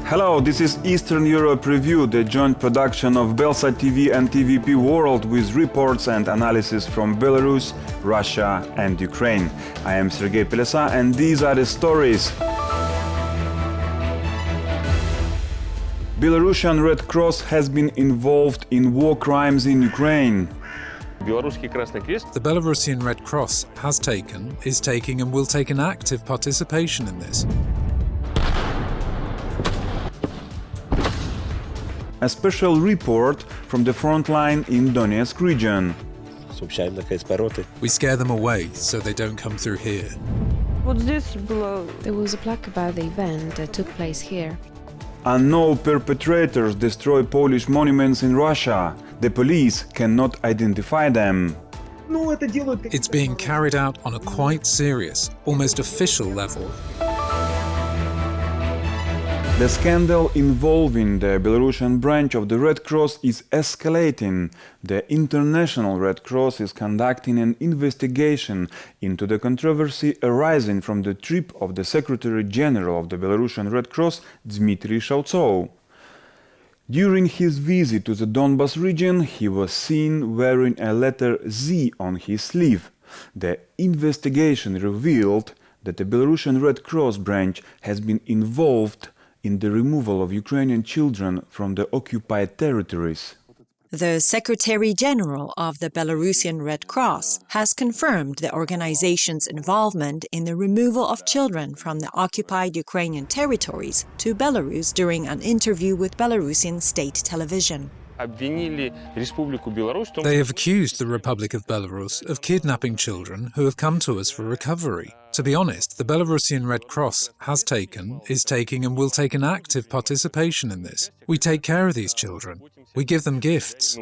Hello, this is Eastern Europe Review, the joint production of BELSAT TV and TVP World with reports and analysis from Belarus, Russia and Ukraine. I am Sergei Pelesa and these are the stories. Belarusian Red Cross has been involved in war crimes in Ukraine. The Belarusian Red Cross has taken, is taking and will take an active participation in this. A special report from the front line in Donetsk region. We scare them away so they don't come through here. There was a plaque about the event that took place here. Unknown perpetrators destroy Polish monuments in Russia. The police cannot identify them. It's being carried out on a quite serious, almost official level. The scandal involving the Belarusian branch of the Red Cross is escalating. The International Red Cross is conducting an investigation into the controversy arising from the trip of the Secretary General of the Belarusian Red Cross, Dmitry Shaltsov. During his visit to the Donbas region, he was seen wearing a letter Z on his sleeve. The investigation revealed that the Belarusian Red Cross branch has been involved in the removal of Ukrainian children from the occupied territories. The Secretary General of the Belarusian Red Cross has confirmed the organization's involvement in the removal of children from the occupied Ukrainian territories to Belarus during an interview with Belarusian state television. They have accused the Republic of Belarus of kidnapping children who have come to us for recovery. To be honest, the Belarusian Red Cross has taken, is taking and will take an active participation in this. We take care of these children. We give them gifts.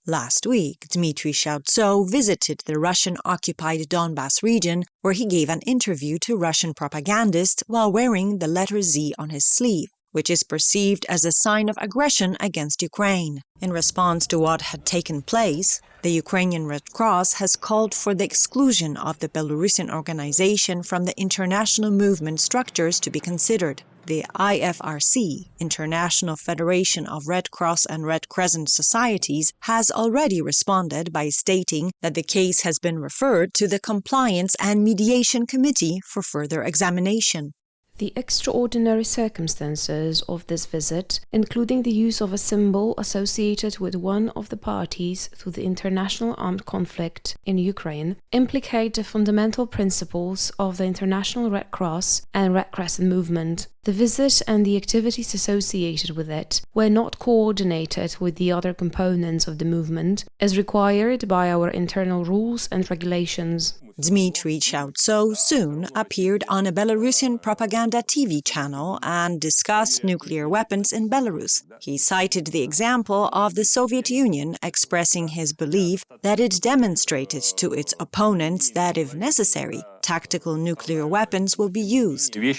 Last week, Dmitry Shaltsov visited the Russian-occupied Donbas region, where he gave an interview to Russian propagandists while wearing the letter Z on his sleeve, which is perceived as a sign of aggression against Ukraine. In response to what had taken place, the Ukrainian Red Cross has called for the exclusion of the Belarusian organization from the international movement structures to be considered. The IFRC, International Federation of Red Cross and Red Crescent Societies, has already responded by stating that the case has been referred to the Compliance and Mediation Committee for further examination. The extraordinary circumstances of this visit, including the use of a symbol associated with one of the parties to the international armed conflict in Ukraine, implicate the fundamental principles of the International Red Cross and Red Crescent movement. The visit and the activities associated with it were not coordinated with the other components of the movement, as required by our internal rules and regulations. Dmitry Shaltsov soon appeared on a Belarusian propaganda TV channel and discussed nuclear weapons in Belarus. He cited the example of the Soviet Union, expressing his belief that it demonstrated to its opponents that, if necessary, tactical nuclear weapons will be used. You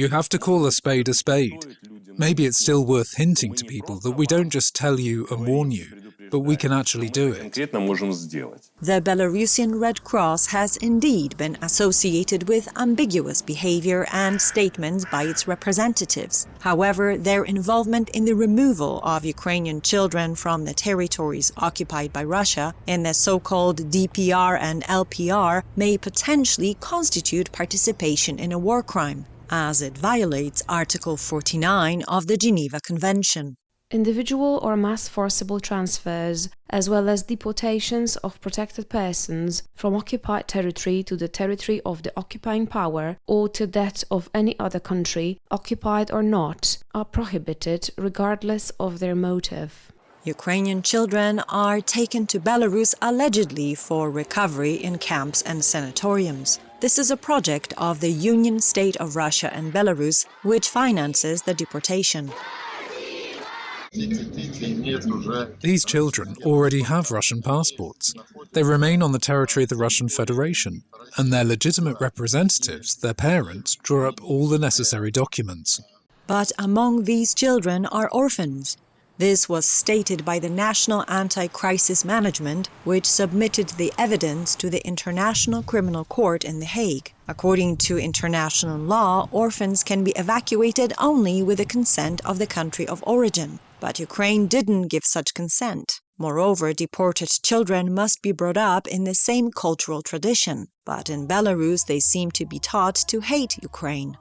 have to call a spade a spade. Maybe it's still worth hinting to people that we don't just tell you and warn you, but we can actually do it. The Belarusian Red Cross has indeed been associated with ambiguous behavior and statements by its representatives. However, their involvement in the removal of Ukrainian children from the territories occupied by Russia in the so-called DPR and LPR may potentially constitute participation in a war crime, as it violates Article 49 of the Geneva Convention. Individual or mass forcible transfers, as well as deportations of protected persons from occupied territory to the territory of the occupying power or to that of any other country, occupied or not, are prohibited regardless of their motive. Ukrainian children are taken to Belarus allegedly for recovery in camps and sanatoriums. This is a project of the Union State of Russia and Belarus, which finances the deportation. These children already have Russian passports. They remain on the territory of the Russian Federation, and their legitimate representatives, their parents, draw up all the necessary documents. But among these children are orphans. This was stated by the National Anti-Crisis Management, which submitted the evidence to the International Criminal Court in The Hague. According to international law, orphans can be evacuated only with the consent of the country of origin. But Ukraine didn't give such consent. Moreover, deported children must be brought up in the same cultural tradition. But in Belarus, they seem to be taught to hate Ukraine.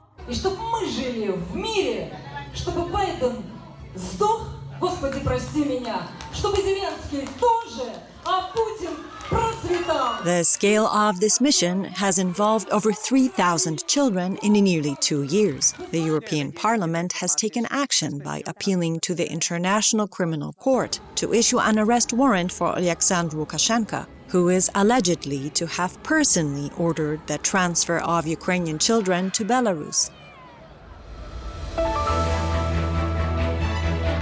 Господи, прости меня, чтобы Зеленский тоже, а Путин процветал. The scale of this mission has involved over 3,000 children in nearly 2 years. The European Parliament has taken action by appealing to the International Criminal Court to issue an arrest warrant for Alexander Lukashenko, who is allegedly to have personally ordered the transfer of Ukrainian children to Belarus.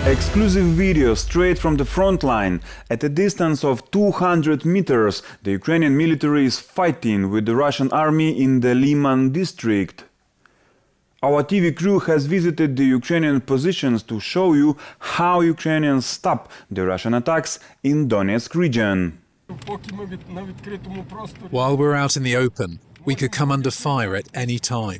Exclusive video straight from the front line. At a distance of 200 meters, the Ukrainian military is fighting with the Russian army in the Liman district. Our TV crew has visited the Ukrainian positions to show you how Ukrainians stop the Russian attacks in Donetsk region. While we're out in the open, we could come under fire at any time.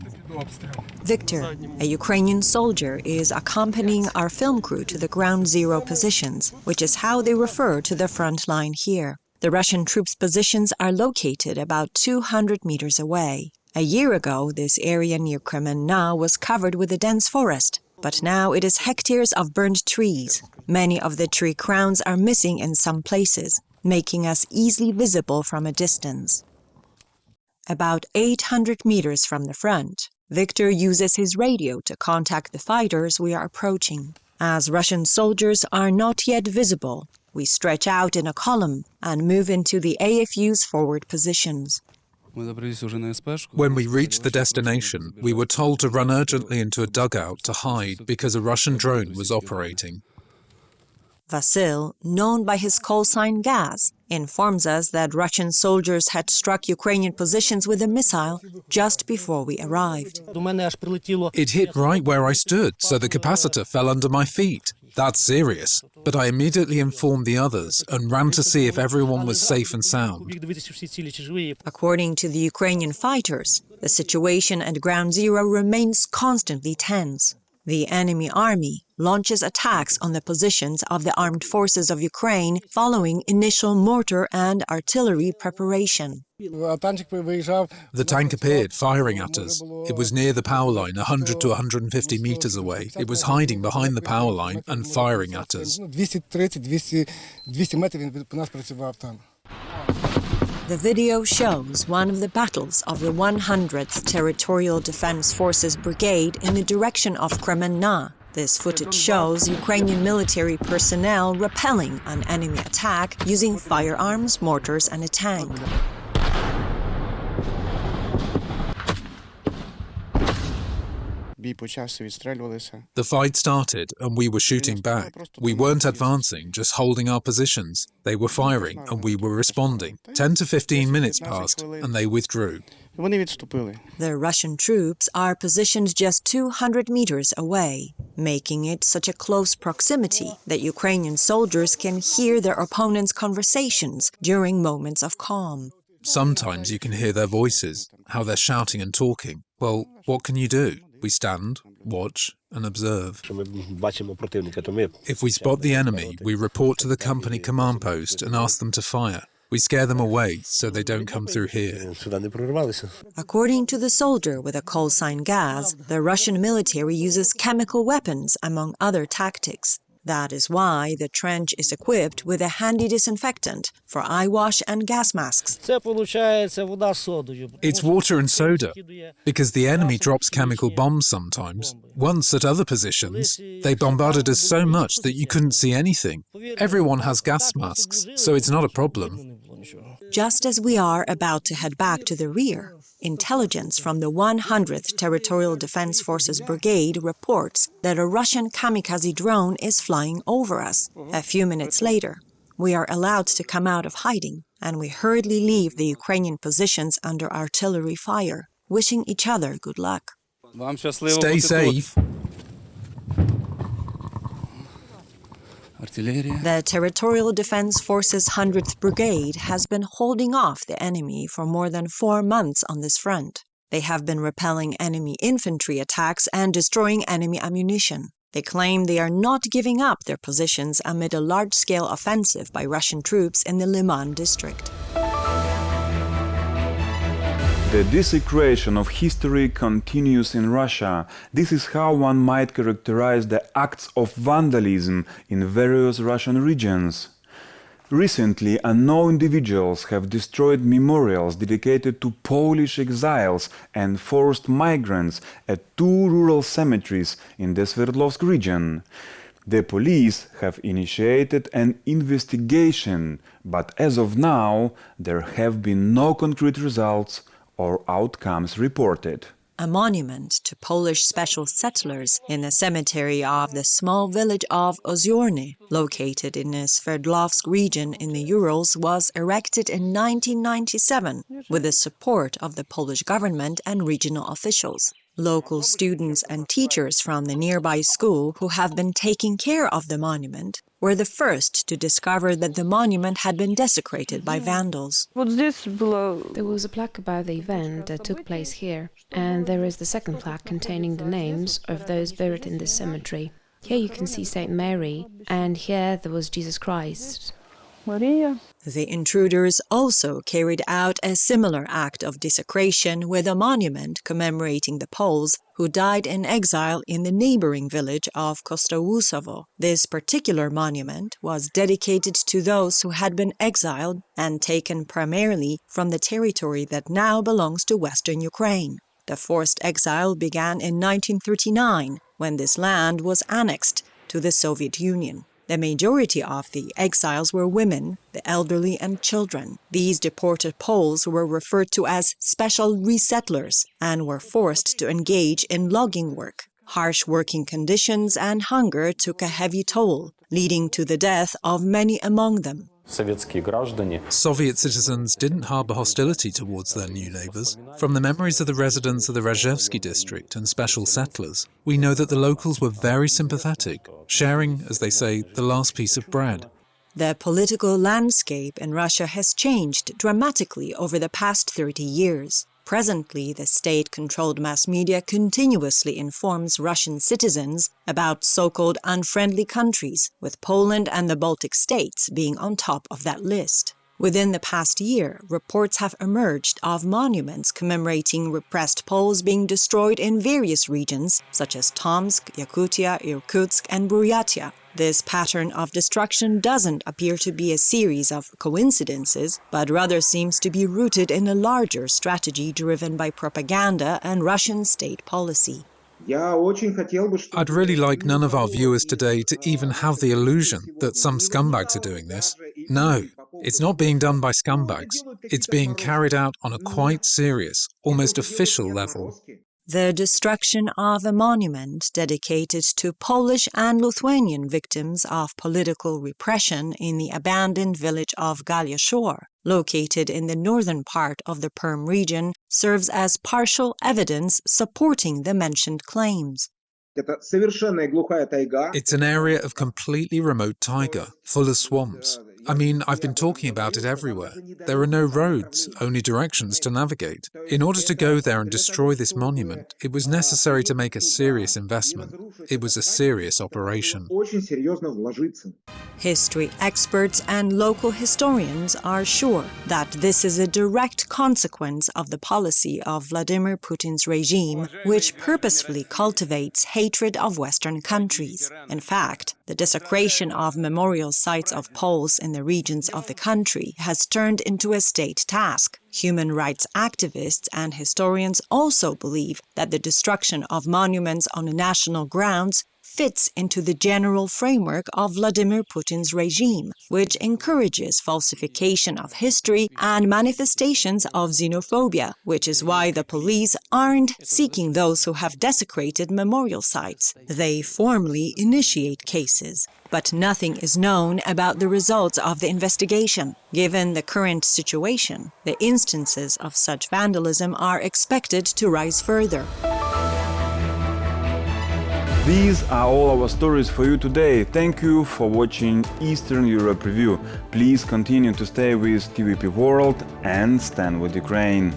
Victor, a Ukrainian soldier, is accompanying our film crew to the ground zero positions, which is how they refer to the front line here. The Russian troops' positions are located about 200 meters away. A year ago, this area near Kremenna was covered with a dense forest, but now it is hectares of burned trees. Many of the tree crowns are missing in some places, making us easily visible from a distance. About 800 meters from the front, Victor uses his radio to contact the fighters we are approaching. As Russian soldiers are not yet visible, we stretch out in a column and move into the AFU's forward positions. When we reached the destination, we were told to run urgently into a dugout to hide because a Russian drone was operating. Vasil, known by his call sign Gaz, informs us that Russian soldiers had struck Ukrainian positions with a missile just before we arrived. It hit right where I stood, so the capacitor fell under my feet. That's serious. But I immediately informed the others and ran to see if everyone was safe and sound. According to the Ukrainian fighters, the situation at Ground Zero remains constantly tense. The enemy army launches attacks on the positions of the armed forces of Ukraine following initial mortar and artillery preparation. The tank appeared, firing at us. It was near the power line, 100 to 150 meters away. It was hiding behind the power line and firing at us. The video shows one of the battles of the 100th Territorial Defense Forces Brigade in the direction of Kremenna. This footage shows Ukrainian military personnel repelling an enemy attack using firearms, mortars, and a tank. The fight started and we were shooting back. We weren't advancing, just holding our positions. They were firing and we were responding. 10 to 15 minutes passed and they withdrew. The Russian troops are positioned just 200 meters away, making it such a close proximity that Ukrainian soldiers can hear their opponents' conversations during moments of calm. Sometimes you can hear their voices, how they're shouting and talking. Well, what can you do? We stand, watch, and observe. If we spot the enemy, we report to the company command post and ask them to fire. We scare them away so they don't come through here. According to the soldier with a call sign Gaz, the Russian military uses chemical weapons among other tactics. That is why the trench is equipped with a handy disinfectant for eye wash and gas masks. It's water and soda, because the enemy drops chemical bombs sometimes. Once at other positions, they bombarded us so much that you couldn't see anything. Everyone has gas masks, so it's not a problem. Just as we are about to head back to the rear, intelligence from the 100th Territorial Defense Forces Brigade reports that a Russian kamikaze drone is flying over us. A few minutes later, we are allowed to come out of hiding, and we hurriedly leave the Ukrainian positions under artillery fire, wishing each other good luck. Stay safe. The Territorial Defense Forces 100th Brigade has been holding off the enemy for more than 4 months on this front. They have been repelling enemy infantry attacks and destroying enemy ammunition. They claim they are not giving up their positions amid a large-scale offensive by Russian troops in the Liman district. The desecration of history continues in Russia. This is how one might characterize the acts of vandalism in various Russian regions. Recently, unknown individuals have destroyed memorials dedicated to Polish exiles and forced migrants at 2 rural cemeteries in the Sverdlovsk region. The police have initiated an investigation, but as of now, there have been no concrete results or outcomes reported. A monument to Polish special settlers in the cemetery of the small village of Ozyorny, located in the Sverdlovsk region in the Urals, was erected in 1997 with the support of the Polish government and regional officials. Local students and teachers from the nearby school who have been taking care of the monument were the first to discover that the monument had been desecrated by vandals. There was a plaque about the event that took place here, and there is the second plaque containing the names of those buried in this cemetery. Here you can see Saint Mary, and here there was Jesus Christ. The intruders also carried out a similar act of desecration with a monument commemorating the Poles who died in exile in the neighboring village of Kostołusowo. This particular monument was dedicated to those who had been exiled and taken primarily from the territory that now belongs to Western Ukraine. The forced exile began in 1939, when this land was annexed to the Soviet Union. The majority of the exiles were women, the elderly, and children. These deported Poles were referred to as special resettlers and were forced to engage in logging work. Harsh working conditions and hunger took a heavy toll, leading to the death of many among them. Soviet citizens didn't harbour hostility towards their new neighbours. From the memories of the residents of the Rejewski district and special settlers, we know that the locals were very sympathetic, sharing, as they say, the last piece of bread. The political landscape in Russia has changed dramatically over the past 30 years. Presently, the state-controlled mass media continuously informs Russian citizens about so-called unfriendly countries, with Poland and the Baltic states being on top of that list. Within the past year, reports have emerged of monuments commemorating repressed Poles being destroyed in various regions, such as Tomsk, Yakutia, Irkutsk, and Buryatia. This pattern of destruction doesn't appear to be a series of coincidences, but rather seems to be rooted in a larger strategy driven by propaganda and Russian state policy. I'd really like none of our viewers today to even have the illusion that some scumbags are doing this. No, it's not being done by scumbags. It's being carried out on a quite serious, almost official level. The destruction of a monument dedicated to Polish and Lithuanian victims of political repression in the abandoned village of Galia Shore, located in the northern part of the Perm region, serves as partial evidence supporting the mentioned claims. It's an area of completely remote taiga, full of swamps. I mean, I've been talking about it everywhere. There are no roads, only directions to navigate. In order to go there and destroy this monument, it was necessary to make a serious investment. It was a serious operation. History experts and local historians are sure that this is a direct consequence of the policy of Vladimir Putin's regime, which purposefully cultivates hatred of Western countries. In fact, the desecration of memorial sites of Poles in the regions of the country has turned into a state task. Human rights activists and historians also believe that the destruction of monuments on national grounds fits into the general framework of Vladimir Putin's regime, which encourages falsification of history and manifestations of xenophobia, which is why the police aren't seeking those who have desecrated memorial sites. They formally initiate cases. But nothing is known about the results of the investigation. Given the current situation, the instances of such vandalism are expected to rise further. These are all our stories for you today. Thank you for watching Eastern Europe Review. Please continue to stay with TVP World and stand with Ukraine.